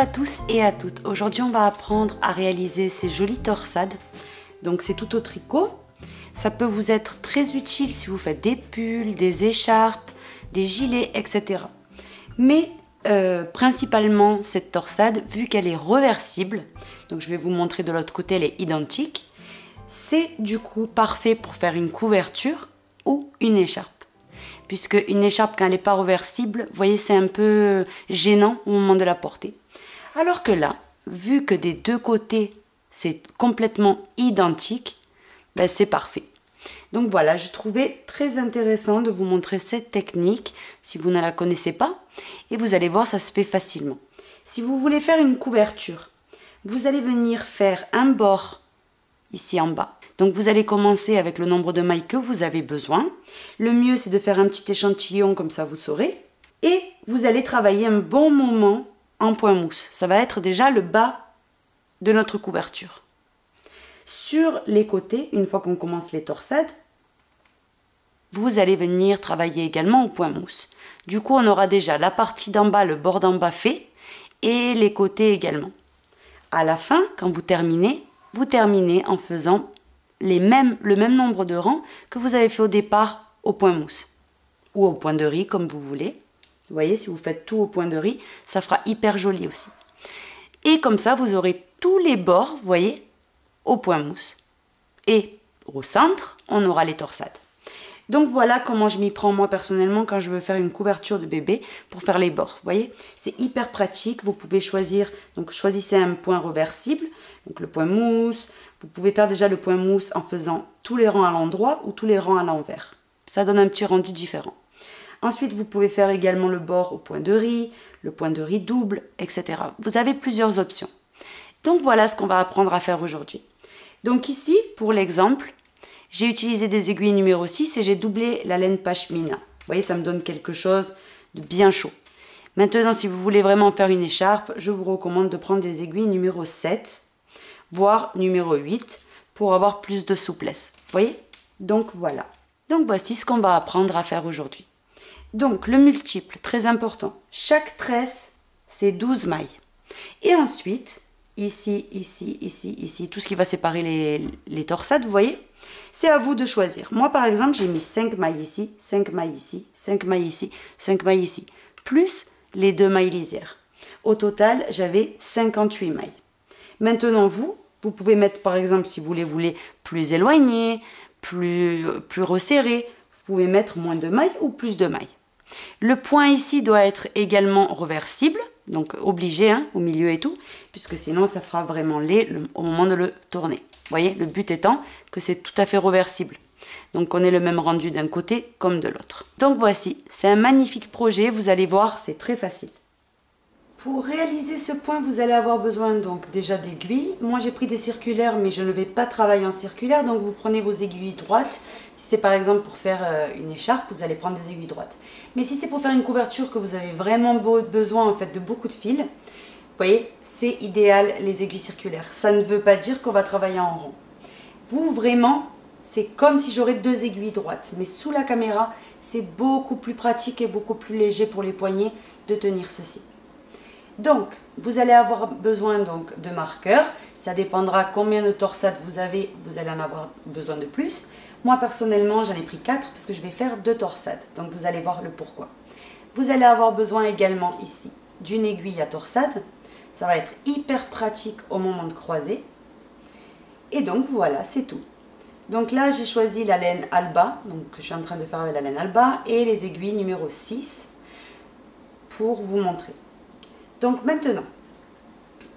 à tous et à toutes. Aujourd'hui, on va apprendre à réaliser ces jolies torsades. Donc, c'est tout au tricot. Ça peut vous être très utile si vous faites des pulls, des écharpes, des gilets, etc. Mais principalement, cette torsade, vu qu'elle est reversible, donc je vais vous montrer de l'autre côté, elle est identique, c'est du coup parfait pour faire une couverture ou une écharpe. Puisque une écharpe, quand elle n'est pas reversible, vous voyez, c'est un peu gênant au moment de la porter. Alors que là, vu que des deux côtés, c'est complètement identique, ben c'est parfait. Donc voilà, je trouvais très intéressant de vous montrer cette technique, si vous ne la connaissez pas, et vous allez voir, ça se fait facilement. Si vous voulez faire une couverture, vous allez venir faire un bord ici en bas. Donc vous allez commencer avec le nombre de mailles que vous avez besoin. Le mieux, c'est de faire un petit échantillon, comme ça vous saurez. Et vous allez travailler un bon moment en point mousse. Ça va être déjà le bas de notre couverture. Sur les côtés, une fois qu'on commence les torsades, vous allez venir travailler également au point mousse. Du coup, on aura déjà la partie d'en bas, le bord d'en bas fait, et les côtés également. À la fin, quand vous terminez en faisant le même nombre de rangs que vous avez fait au départ au point mousse ou au point de riz comme vous voulez. Vous voyez, si vous faites tout au point de riz, ça fera hyper joli aussi. Et comme ça, vous aurez tous les bords, vous voyez, au point mousse. Et au centre, on aura les torsades. Donc voilà comment je m'y prends moi personnellement quand je veux faire une couverture de bébé pour faire les bords. Vous voyez, c'est hyper pratique. Vous pouvez choisir, donc choisissez un point reversible, donc le point mousse. Vous pouvez faire déjà le point mousse en faisant tous les rangs à l'endroit ou tous les rangs à l'envers. Ça donne un petit rendu différent. Ensuite, vous pouvez faire également le bord au point de riz, le point de riz double, etc. Vous avez plusieurs options. Donc voilà ce qu'on va apprendre à faire aujourd'hui. Donc ici, pour l'exemple, j'ai utilisé des aiguilles numéro 6 et j'ai doublé la laine pashmina. Vous voyez, ça me donne quelque chose de bien chaud. Maintenant, si vous voulez vraiment faire une écharpe, je vous recommande de prendre des aiguilles numéro 7, voire numéro 8, pour avoir plus de souplesse. Vous voyez? Donc voilà. Donc voici ce qu'on va apprendre à faire aujourd'hui. Donc le multiple, très important. Chaque tresse, c'est 12 mailles. Et ensuite, ici, ici, ici, ici, tout ce qui va séparer les torsades, vous voyez? C'est à vous de choisir. Moi, par exemple, j'ai mis 5 mailles ici, 5 mailles ici, 5 mailles ici, 5 mailles ici, plus les 2 mailles lisières. Au total, j'avais 58 mailles. Maintenant, vous pouvez mettre, par exemple, si vous les voulez plus éloignés, plus resserrés, vous pouvez mettre moins de mailles ou plus de mailles. Le point ici doit être également reversible, donc obligé hein, au milieu et tout, puisque sinon ça fera vraiment laid au moment de le tourner. Vous voyez, le but étant que c'est tout à fait reversible. Donc on ait le même rendu d'un côté comme de l'autre. Donc voici, c'est un magnifique projet, vous allez voir, c'est très facile. Pour réaliser ce point, vous allez avoir besoin donc déjà d'aiguilles. Moi j'ai pris des circulaires, mais je ne vais pas travailler en circulaire, donc vous prenez vos aiguilles droites. Si c'est par exemple pour faire une écharpe, vous allez prendre des aiguilles droites. Mais si c'est pour faire une couverture que vous avez vraiment besoin en fait de beaucoup de fils, vous voyez, c'est idéal les aiguilles circulaires. Ça ne veut pas dire qu'on va travailler en rond. Vous vraiment, c'est comme si j'aurais 2 aiguilles droites, mais sous la caméra, c'est beaucoup plus pratique et beaucoup plus léger pour les poignets de tenir ceci. Donc, vous allez avoir besoin donc, de marqueurs. Ça dépendra combien de torsades vous avez, vous allez en avoir besoin de plus. Moi, personnellement, j'en ai pris 4 parce que je vais faire 2 torsades. Donc, vous allez voir le pourquoi. Vous allez avoir besoin également ici d'une aiguille à torsade. Ça va être hyper pratique au moment de croiser. Et donc, voilà, c'est tout. Donc là, j'ai choisi la laine Alba. Donc, je suis en train de faire avec la laine Alba et les aiguilles numéro 6 pour vous montrer. Donc maintenant,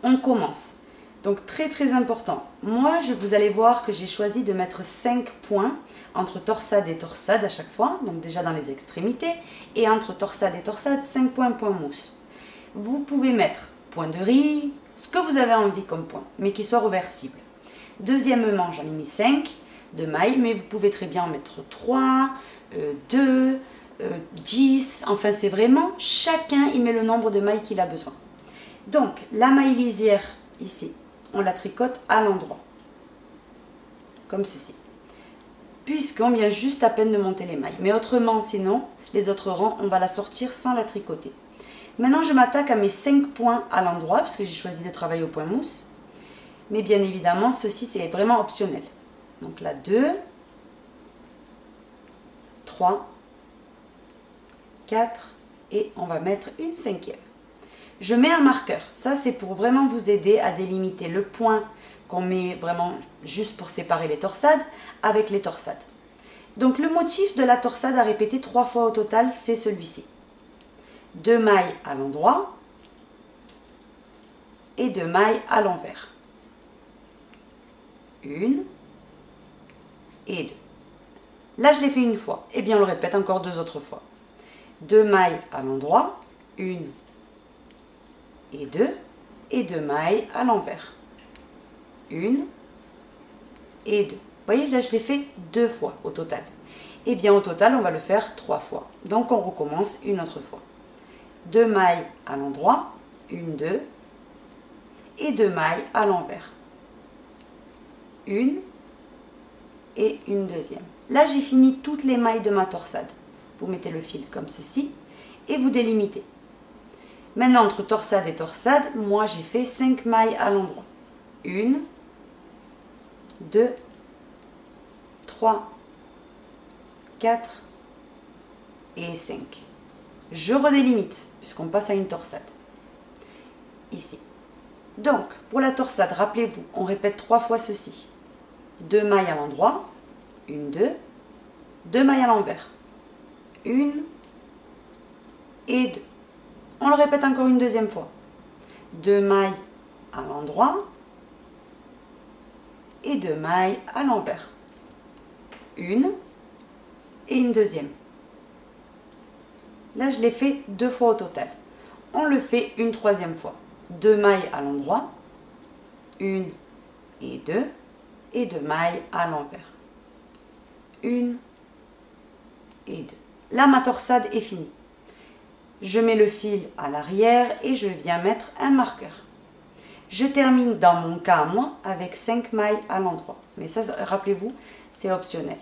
on commence. Donc très très important. Moi, vous allez voir que j'ai choisi de mettre 5 points entre torsade et torsade à chaque fois. Donc déjà dans les extrémités. Et entre torsade et torsade, 5 points point mousse. Vous pouvez mettre point de riz, ce que vous avez envie comme point, mais qui soit reversible. Deuxièmement, j'en ai mis 5 de mailles, mais vous pouvez très bien en mettre 3, 2, 10, enfin c'est vraiment, chacun y met le nombre de mailles qu'il a besoin. Donc la maille lisière ici, on la tricote à l'endroit, comme ceci, puisqu'on vient juste à peine de monter les mailles. Mais autrement, sinon, les autres rangs, on va la sortir sans la tricoter. Maintenant, je m'attaque à mes 5 points à l'endroit, parce que j'ai choisi de travailler au point mousse. Mais bien évidemment, ceci, c'est vraiment optionnel. Donc là, 2, 3, 4, et on va mettre une 5e. Je mets un marqueur. Ça, c'est pour vraiment vous aider à délimiter le point qu'on met vraiment juste pour séparer les torsades avec les torsades. Donc le motif de la torsade à répéter 3 fois au total, c'est celui-ci. 2 mailles à l'endroit et 2 mailles à l'envers. 1 et 2. Là, je l'ai fait une fois. Et bien, on le répète encore 2 autres fois. 2 mailles à l'endroit, 1 et 2, et 2 mailles à l'envers. 1 et 2. Vous voyez, là, je l'ai fait 2 fois au total. Et bien, au total, on va le faire 3 fois. Donc, on recommence une autre fois. 2 mailles à l'endroit, 1, 2, et 2 mailles à l'envers. 1 et une deuxième. Là, j'ai fini toutes les mailles de ma torsade. Vous mettez le fil comme ceci et vous délimitez. Maintenant, entre torsade et torsade, moi, j'ai fait 5 mailles à l'endroit. 1, 2, 3, 4 et 5. Je redélimite, puisqu'on passe à une torsade. Ici. Donc, pour la torsade, rappelez-vous, on répète 3 fois ceci. 2 mailles à l'endroit, 1, 2, 2 mailles à l'envers, 1 et 2. On le répète encore une deuxième fois. 2 mailles à l'endroit et 2 mailles à l'envers. 1 et une deuxième. Là, je l'ai fait 2 fois au total. On le fait une troisième fois. 2 mailles à l'endroit, 1 et 2, et 2 mailles à l'envers. 1 et 2. Là, ma torsade est finie. Je mets le fil à l'arrière et je viens mettre un marqueur. Je termine dans mon cas à moi avec 5 mailles à l'endroit. Mais ça, rappelez-vous, c'est optionnel.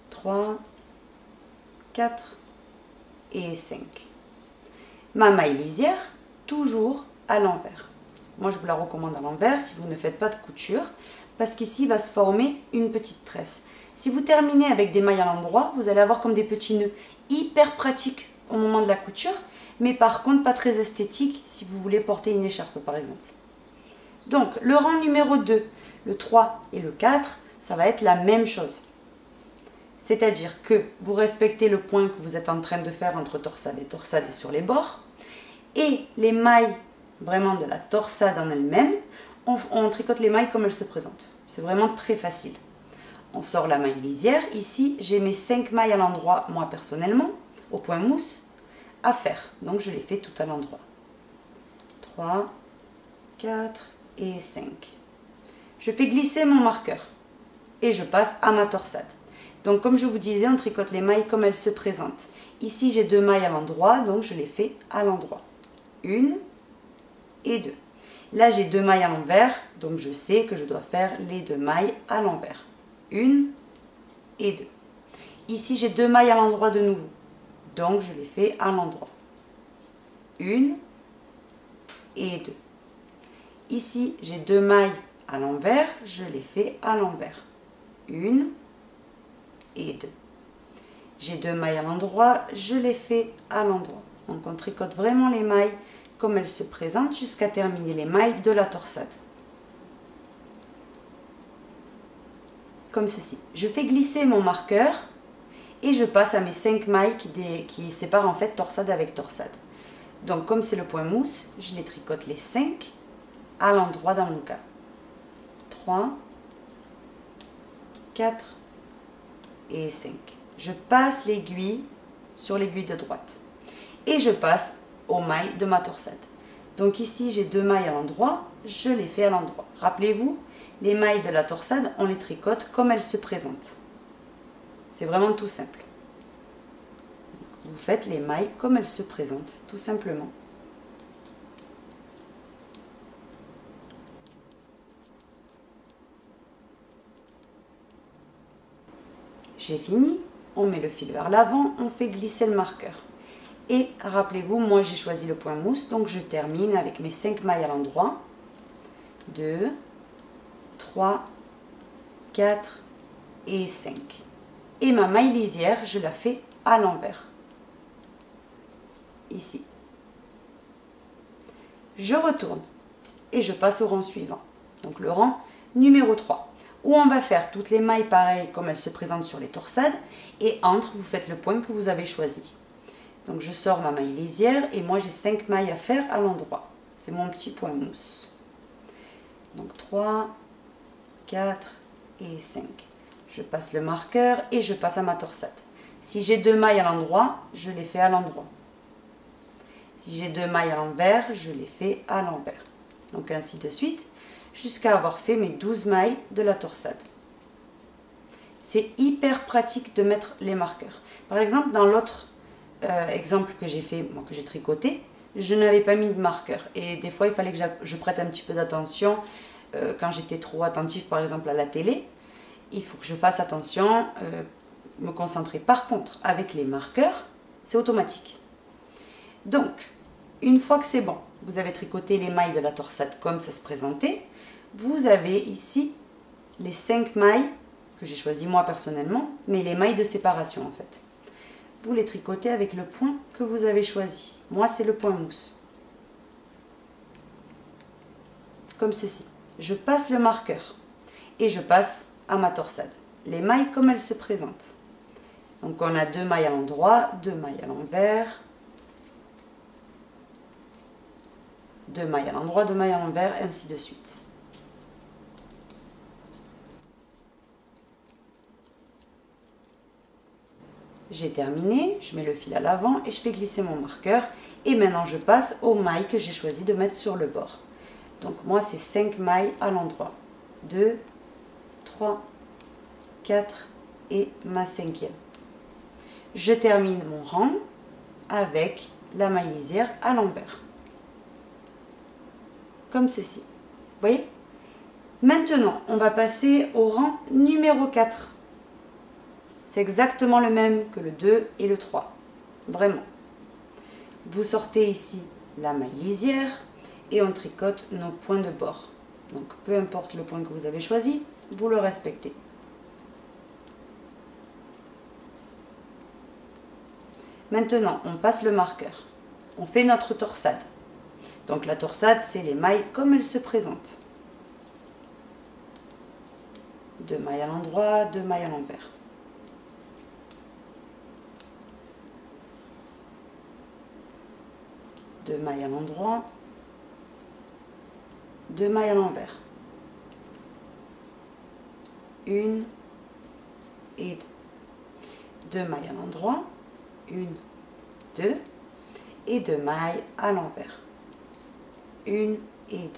3, 4 et 5. Ma maille lisière, toujours à l'envers. Moi, je vous la recommande à l'envers si vous ne faites pas de couture, parce qu'ici, va se former une petite tresse. Si vous terminez avec des mailles à l'endroit, vous allez avoir comme des petits nœuds hyper pratiques au moment de la couture, mais par contre pas très esthétique si vous voulez porter une écharpe par exemple. Donc le rang numéro 2, le 3 et le 4, ça va être la même chose. C'est-à-dire que vous respectez le point que vous êtes en train de faire entre torsade et sur les bords, et les mailles vraiment de la torsade en elle-même, on tricote les mailles comme elles se présentent. C'est vraiment très facile. On sort la maille lisière. Ici, j'ai mes 5 mailles à l'endroit, moi personnellement, au point mousse, à faire. Donc, je les fais tout à l'endroit. 3, 4 et 5. Je fais glisser mon marqueur et je passe à ma torsade. Donc, comme je vous disais, on tricote les mailles comme elles se présentent. Ici, j'ai 2 mailles à l'endroit, donc je les fais à l'endroit. 1 et 2. Là, j'ai 2 mailles à l'envers, donc je sais que je dois faire les 2 mailles à l'envers. 1 et 2. Ici, j'ai 2 mailles à l'endroit de nouveau. Donc, je les fais à l'endroit. 1 et 2. Ici, j'ai 2 mailles à l'envers. Je les fais à l'envers. 1 et 2. J'ai 2 mailles à l'endroit. Je les fais à l'endroit. Donc, on tricote vraiment les mailles comme elles se présentent jusqu'à terminer les mailles de la torsade. Comme ceci. Je fais glisser mon marqueur et je passe à mes 5 mailles qui séparent en fait torsade avec torsade. Donc comme c'est le point mousse, je les tricote les 5 à l'endroit dans mon cas. 3, 4 et 5. Je passe l'aiguille sur l'aiguille de droite et je passe aux mailles de ma torsade. Donc ici j'ai 2 mailles à l'endroit, je les fais à l'endroit. Rappelez-vous, les mailles de la torsade, on les tricote comme elles se présentent. C'est vraiment tout simple. Vous faites les mailles comme elles se présentent, tout simplement. J'ai fini, on met le fil vers l'avant, on fait glisser le marqueur. Et rappelez-vous, moi j'ai choisi le point mousse, donc je termine avec mes 5 mailles à l'endroit. 2, 3, 4 et 5. Et ma maille lisière, je la fais à l'envers. Ici. Je retourne et je passe au rang suivant. Donc le rang numéro 3. Où on va faire toutes les mailles pareilles comme elles se présentent sur les torsades. Et entre, vous faites le point que vous avez choisi. Donc je sors ma maille lisière et moi j'ai 5 mailles à faire à l'endroit. C'est mon petit point mousse. Donc 3, 4 et 5. Je passe le marqueur et je passe à ma torsade. Si j'ai 2 mailles à l'endroit, je les fais à l'endroit. Si j'ai 2 mailles à l'envers, je les fais à l'envers. Donc ainsi de suite, jusqu'à avoir fait mes 12 mailles de la torsade. C'est hyper pratique de mettre les marqueurs. Par exemple, dans l'autre exemple que j'ai fait, moi, que j'ai tricoté, je n'avais pas mis de marqueur. Et des fois, il fallait que je prête un petit peu d'attention. Quand j'étais trop attentive, par exemple, à la télé, il faut que je fasse attention, me concentrer. Par contre, avec les marqueurs, c'est automatique. Donc, une fois que c'est bon, vous avez tricoté les mailles de la torsade comme ça se présentait, vous avez ici les 5 mailles que j'ai choisies moi personnellement, mais les mailles de séparation en fait. Vous les tricotez avec le point que vous avez choisi. Moi, c'est le point mousse. Comme ceci. Je passe le marqueur et je passe à ma torsade. Les mailles comme elles se présentent. Donc, on a 2 mailles à l'endroit, 2 mailles à l'envers, 2 mailles à l'endroit, 2 mailles à l'envers, ainsi de suite. J'ai terminé, je mets le fil à l'avant et je fais glisser mon marqueur. Et maintenant, je passe aux mailles que j'ai choisi de mettre sur le bord. Donc moi, c'est 5 mailles à l'endroit. 2, 3, 4 et ma 5e. Je termine mon rang avec la maille lisière à l'envers. Comme ceci. Vous voyez? Maintenant, on va passer au rang numéro 4. C'est exactement le même que le 2 et le 3. Vraiment. Vous sortez ici la maille lisière et on tricote nos points de bord. Donc, peu importe le point que vous avez choisi, vous le respectez. Maintenant, on passe le marqueur. On fait notre torsade. Donc, la torsade, c'est les mailles comme elles se présentent. 2 mailles à l'endroit, 2 mailles à l'envers. Deux mailles à l'endroit, 2 mailles à l'envers. 1 et 2. 2 mailles à l'endroit, 1, 2 et 2 mailles à l'envers. 1 et 2.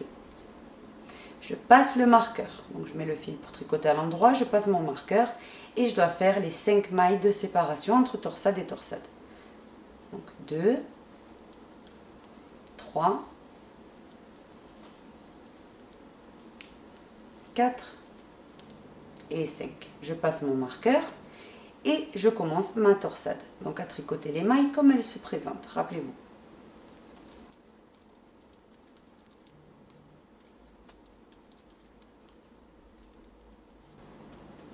Je passe le marqueur. Donc je mets le fil pour tricoter à l'endroit, je passe mon marqueur et je dois faire les 5 mailles de séparation entre torsade et torsade. Donc 2, 3, 4 et 5. Je passe mon marqueur et je commence ma torsade. Donc à tricoter les mailles comme elles se présentent, rappelez-vous.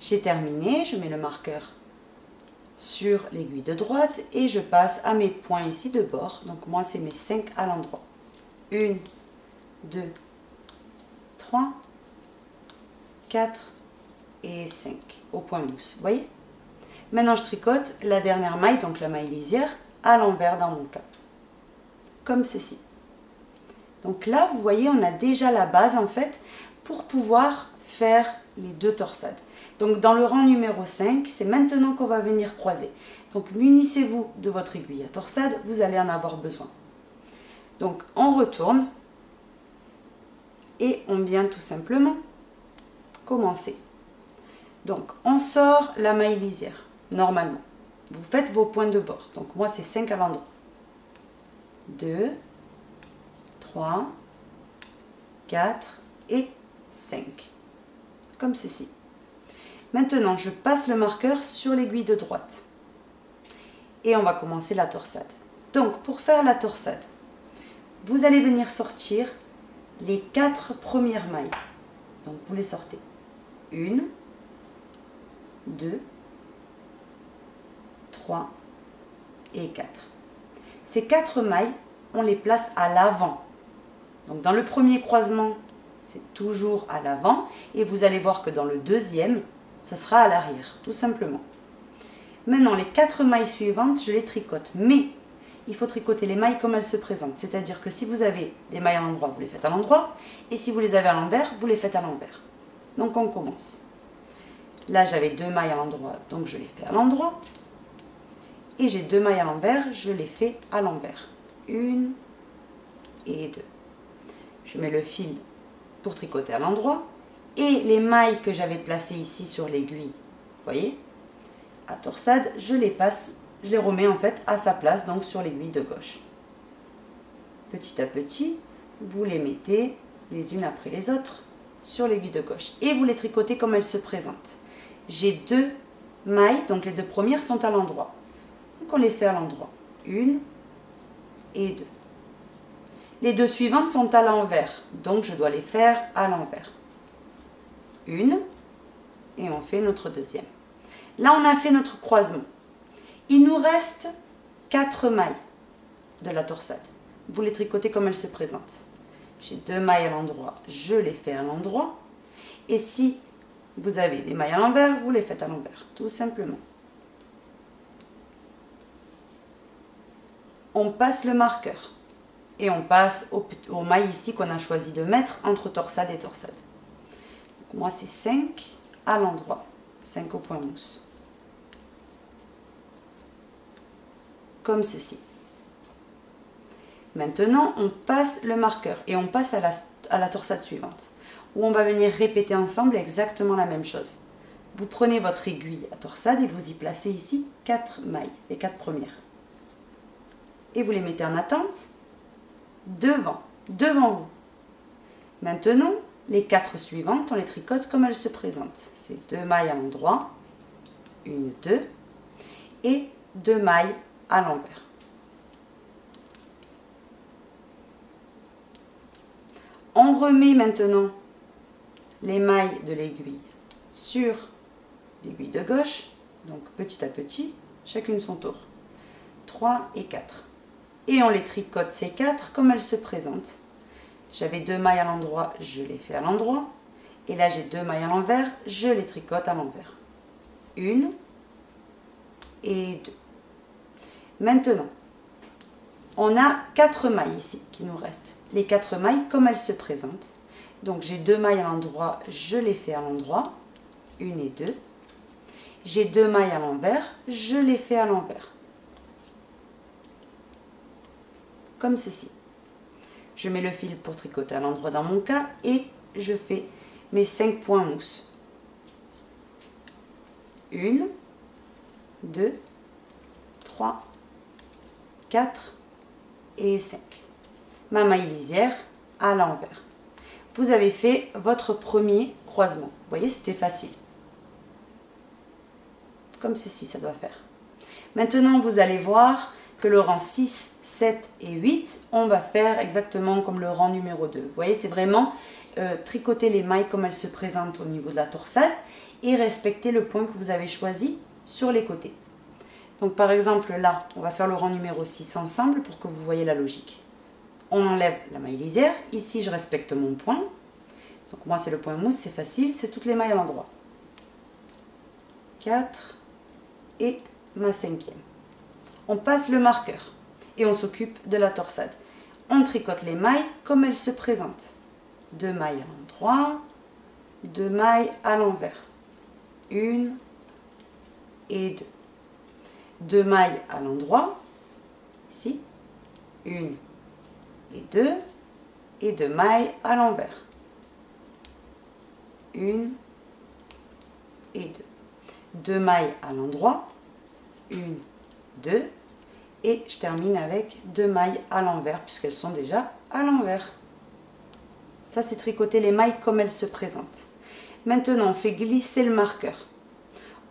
J'ai terminé, je mets le marqueur sur l'aiguille de droite et je passe à mes points ici de bord. Donc moi c'est mes 5 à l'endroit. 1, 2, 3, 4 et 5 au point mousse. Vous voyez? Maintenant je tricote la dernière maille, donc la maille lisière, à l'envers dans mon cas. Comme ceci. Donc là vous voyez on a déjà la base en fait pour pouvoir faire les 2 torsades. Donc dans le rang numéro 5, c'est maintenant qu'on va venir croiser. Donc munissez-vous de votre aiguille à torsade, vous allez en avoir besoin. Donc on retourne et on vient tout simplement commencer. Donc on sort la maille lisière, normalement. Vous faites vos points de bord. Donc moi c'est 5 à l'endroit. 2, 3, 4 et 5. Comme ceci. Maintenant, je passe le marqueur sur l'aiguille de droite. Et on va commencer la torsade. Donc, pour faire la torsade, vous allez venir sortir les 4 premières mailles. Donc, vous les sortez. 1, 2, 3 et 4. Ces 4 mailles, on les place à l'avant. Donc, dans le premier croisement, c'est toujours à l'avant. Et vous allez voir que dans le deuxième, ça sera à l'arrière, tout simplement. Maintenant, les 4 mailles suivantes, je les tricote. Mais il faut tricoter les mailles comme elles se présentent. C'est-à-dire que si vous avez des mailles à l'endroit, vous les faites à l'endroit. Et si vous les avez à l'envers, vous les faites à l'envers. Donc, on commence. Là, j'avais 2 mailles à l'endroit, donc je les fais à l'endroit. Et j'ai 2 mailles à l'envers, je les fais à l'envers. 1 et 2. Je mets le fil pour tricoter à l'endroit. Et les mailles que j'avais placées ici sur l'aiguille, vous voyez, à torsade, je les passe, je les remets en fait à sa place, donc sur l'aiguille de gauche. Petit à petit, vous les mettez les unes après les autres sur l'aiguille de gauche. Et vous les tricotez comme elles se présentent. J'ai 2 mailles, donc les 2 premières sont à l'endroit. Donc on les fait à l'endroit. 1 et 2. Les 2 suivantes sont à l'envers, donc je dois les faire à l'envers. 1 et on fait notre deuxième. Là, on a fait notre croisement. Il nous reste 4 mailles de la torsade. Vous les tricotez comme elles se présentent. J'ai 2 mailles à l'endroit, je les fais à l'endroit. Et si vous avez des mailles à l'envers, vous les faites à l'envers, tout simplement. On passe le marqueur. Et on passe aux mailles ici qu'on a choisi de mettre entre torsade et torsade. Donc moi, c'est 5 à l'endroit, 5 au point mousse. Comme ceci. Maintenant, on passe le marqueur et on passe à la torsade suivante, où on va venir répéter ensemble exactement la même chose. Vous prenez votre aiguille à torsade et vous y placez ici 4 mailles, les 4 premières. Et vous les mettez en attente devant vous. Maintenant, les 4 suivantes, on les tricote comme elles se présentent. C'est 2 mailles à l'endroit, 1, 2, et 2 mailles à l'envers. On remet maintenant les mailles de l'aiguille sur l'aiguille de gauche, donc petit à petit, chacune son tour. 3 et 4. Et on les tricote ces 4 comme elles se présentent. J'avais 2 mailles à l'endroit, je les fais à l'endroit. Et là, j'ai 2 mailles à l'envers, je les tricote à l'envers. 1 et 2. Maintenant, on a 4 mailles ici qui nous restent. Les 4 mailles comme elles se présentent. Donc, j'ai 2 mailles à l'endroit, je les fais à l'endroit. 1 et 2. J'ai 2 mailles à l'envers, je les fais à l'envers. Comme ceci. Je mets le fil pour tricoter à l'endroit dans mon cas et je fais mes 5 points mousse. 1, 2, 3, 4 et 5. Ma maille lisière à l'envers. Vous avez fait votre premier croisement. Vous voyez, c'était facile. Comme ceci, ça doit faire. Maintenant, vous allez voir que le rang 6, 7 et 8, on va faire exactement comme le rang numéro 2. Vous voyez, c'est vraiment tricoter les mailles comme elles se présentent au niveau de la torsade et respecter le point que vous avez choisi sur les côtés. Donc par exemple là, on va faire le rang numéro 6 ensemble pour que vous voyez la logique. On enlève la maille lisière, ici je respecte mon point. Donc moi c'est le point mousse, c'est facile, c'est toutes les mailles à l'endroit. 4 et ma 5e. On passe le marqueur et on s'occupe de la torsade. On tricote les mailles comme elles se présentent. 2 mailles à l'endroit, 2 mailles à l'envers. 1 et 2. 2 mailles à l'endroit, ici. 1 et 2. Et 2 mailles à l'envers. 1 et 2. 2 mailles à l'endroit. 1, 2. Et je termine avec 2 mailles à l'envers puisqu'elles sont déjà à l'envers. Ça, c'est tricoter les mailles comme elles se présentent. Maintenant, on fait glisser le marqueur.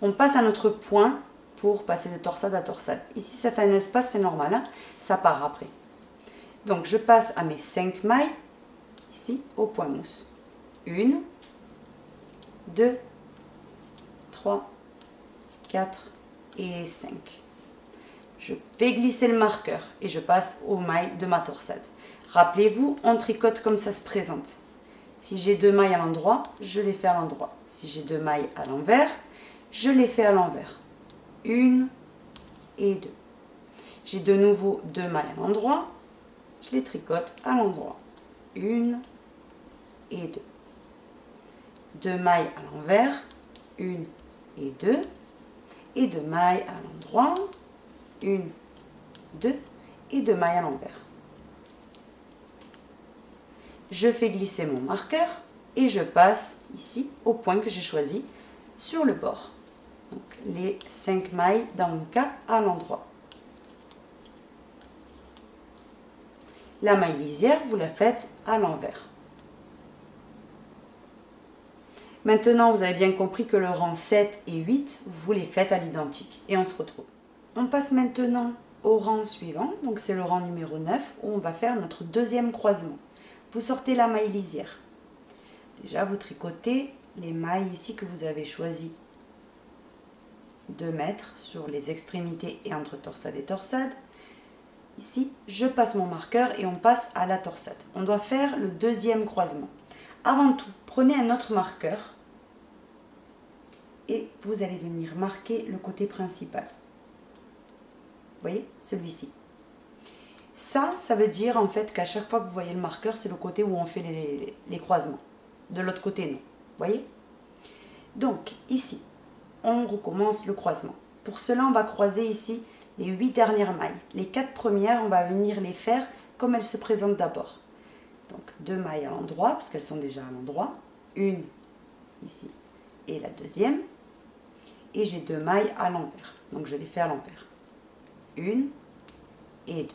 On passe à notre point pour passer de torsade à torsade. Ici, ça fait un espace, c'est normal, hein, ça part après. Donc, je passe à mes 5 mailles, ici, au point mousse. 1, 2, 3, 4 et 5. Je fais glisser le marqueur et je passe aux mailles de ma torsade. Rappelez-vous, on tricote comme ça se présente. Si j'ai 2 mailles à l'endroit, je les fais à l'endroit. Si j'ai 2 mailles à l'envers, je les fais à l'envers. 1 et 2. J'ai de nouveau 2 mailles à l'endroit, je les tricote à l'endroit. 1 et 2. 2 mailles à l'envers, 1 et 2. Et 2 mailles à l'endroit, 1, 2 et 2 mailles à l'envers. Je fais glisser mon marqueur et je passe ici au point que j'ai choisi sur le bord. Donc les 5 mailles dans mon cas à l'endroit. La maille lisière, vous la faites à l'envers. Maintenant, vous avez bien compris que le rang 7 et 8, vous les faites à l'identique. Et on se retrouve. On passe maintenant au rang suivant, donc c'est le rang numéro 9, où on va faire notre deuxième croisement. Vous sortez la maille lisière. Déjà, vous tricotez les mailles ici que vous avez choisi de mettre sur les extrémités et entre torsade et torsade. Ici, je passe mon marqueur et on passe à la torsade. On doit faire le deuxième croisement. Avant tout, prenez un autre marqueur et vous allez venir marquer le côté principal. Vous voyez, celui-ci. Ça veut dire en fait qu'à chaque fois que vous voyez le marqueur, c'est le côté où on fait les croisements. De l'autre côté, non. Vous voyez? Donc, ici, on recommence le croisement. Pour cela, on va croiser ici les 8 dernières mailles. Les 4 premières, on va venir les faire comme elles se présentent d'abord. Donc, 2 mailles à l'endroit, parce qu'elles sont déjà à l'endroit. Une ici et la deuxième. Et j'ai 2 mailles à l'envers. Donc, je les fais à l'envers. 1 et 2.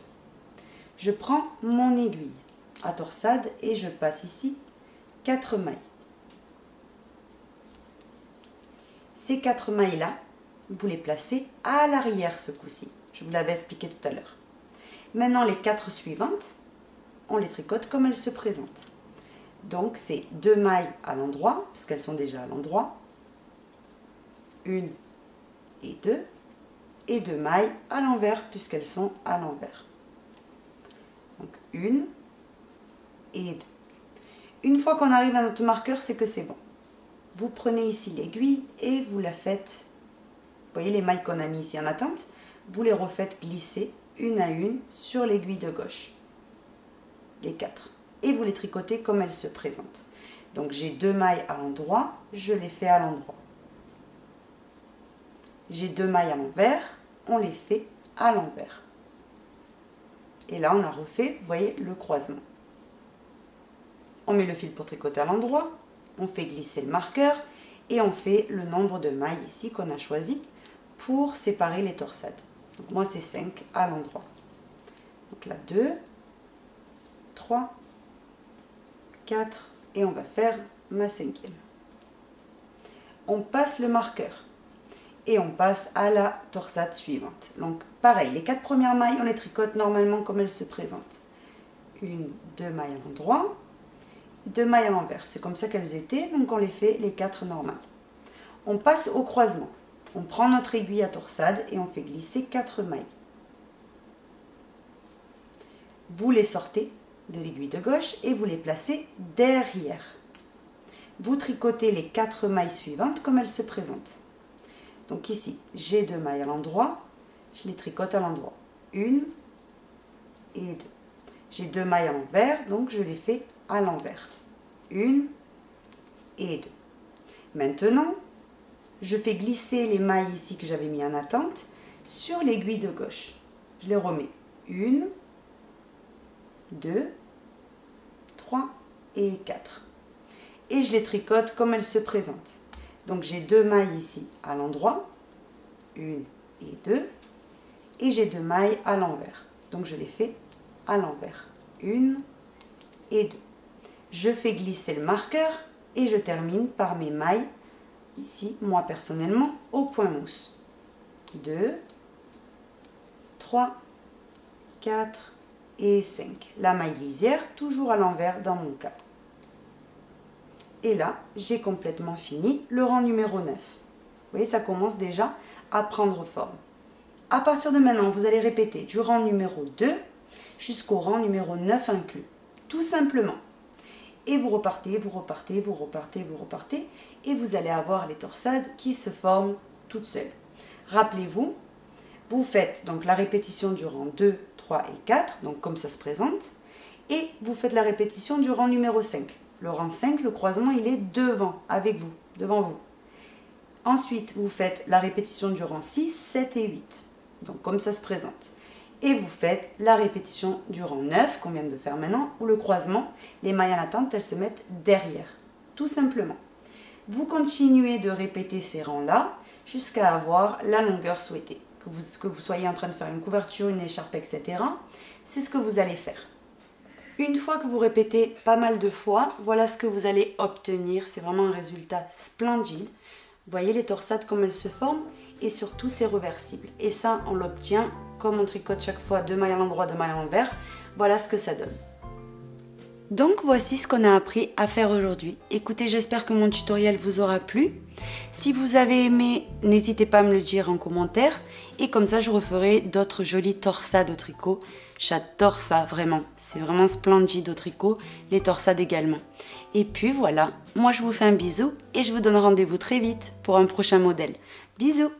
Je prends mon aiguille à torsade et je passe ici 4 mailles. Ces 4 mailles-là, vous les placez à l'arrière ce coup-ci. Je vous l'avais expliqué tout à l'heure. Maintenant, les 4 suivantes, on les tricote comme elles se présentent. Donc, c'est 2 mailles à l'endroit, parce qu'elles sont déjà à l'endroit. 1 et 2. Et 2 mailles à l'envers, puisqu'elles sont à l'envers. Donc, 1 et 2. Une fois qu'on arrive à notre marqueur, c'est que c'est bon. Vous prenez ici l'aiguille et vous la faites, vous voyez les mailles qu'on a mis ici en attente, vous les refaites glisser une à une sur l'aiguille de gauche, les 4. Et vous les tricotez comme elles se présentent. Donc j'ai 2 mailles à l'endroit, je les fais à l'endroit. J'ai 2 mailles à l'envers, on les fait à l'envers. Et là on a refait, vous voyez, le croisement. On met le fil pour tricoter à l'endroit. On fait glisser le marqueur et on fait le nombre de mailles ici qu'on a choisi pour séparer les torsades. Donc moi c'est 5 à l'endroit. Donc là 2, 3, 4 et on va faire ma 5e. On passe le marqueur et on passe à la torsade suivante. Donc pareil, les 4 premières mailles on les tricote normalement comme elles se présentent. 1, 2 mailles à l'endroit. 2 mailles à l'envers, c'est comme ça qu'elles étaient, donc on les fait les 4 normales. On passe au croisement. On prend notre aiguille à torsade et on fait glisser 4 mailles. Vous les sortez de l'aiguille de gauche et vous les placez derrière. Vous tricotez les 4 mailles suivantes comme elles se présentent. Donc ici, j'ai 2 mailles à l'endroit, je les tricote à l'endroit. 1 et 2. J'ai 2 mailles à l'envers, donc je les fais à l'envers. 1 et 2. Maintenant, je fais glisser les mailles ici que j'avais mis en attente sur l'aiguille de gauche. Je les remets. 1, 2, 3 et 4. Et je les tricote comme elles se présentent. Donc j'ai 2 mailles ici à l'endroit. 1 et 2. Et j'ai 2 mailles à l'envers. Donc je les fais à l'envers. 1 et 2. Je fais glisser le marqueur et je termine par mes mailles, ici, moi personnellement, au point mousse. 2, 3, 4 et 5. La maille lisière, toujours à l'envers dans mon cas. Et là, j'ai complètement fini le rang numéro 9. Vous voyez, ça commence déjà à prendre forme. À partir de maintenant, vous allez répéter du rang numéro 2 jusqu'au rang numéro 9 inclus. Tout simplement. Et vous repartez, vous repartez, vous repartez, vous repartez. Et vous allez avoir les torsades qui se forment toutes seules. Rappelez-vous, vous faites donc la répétition du rang 2, 3 et 4, donc comme ça se présente. Et vous faites la répétition du rang numéro 5. Le rang 5, le croisement, il est devant, avec vous, devant vous. Ensuite, vous faites la répétition du rang 6, 7 et 8. Donc comme ça se présente. Et vous faites la répétition du rang 9, qu'on vient de faire maintenant, où le croisement, les mailles en attente, elles se mettent derrière. Tout simplement. Vous continuez de répéter ces rangs-là jusqu'à avoir la longueur souhaitée. Que vous soyez en train de faire une couverture, une écharpe, etc. C'est ce que vous allez faire. Une fois que vous répétez pas mal de fois, voilà ce que vous allez obtenir. C'est vraiment un résultat splendide. Vous voyez les torsades comme elles se forment et surtout c'est réversible. Et ça, on l'obtient comme on tricote chaque fois 2 mailles à l'endroit, 2 mailles à l'envers. Voilà ce que ça donne. Donc voici ce qu'on a appris à faire aujourd'hui. Écoutez, j'espère que mon tutoriel vous aura plu. Si vous avez aimé, n'hésitez pas à me le dire en commentaire. Et comme ça, je referai d'autres jolies torsades au tricot. J'adore ça, vraiment. C'est vraiment splendide au tricot. Les torsades également. Et puis voilà, moi je vous fais un bisou et je vous donne rendez-vous très vite pour un prochain modèle. Bisous!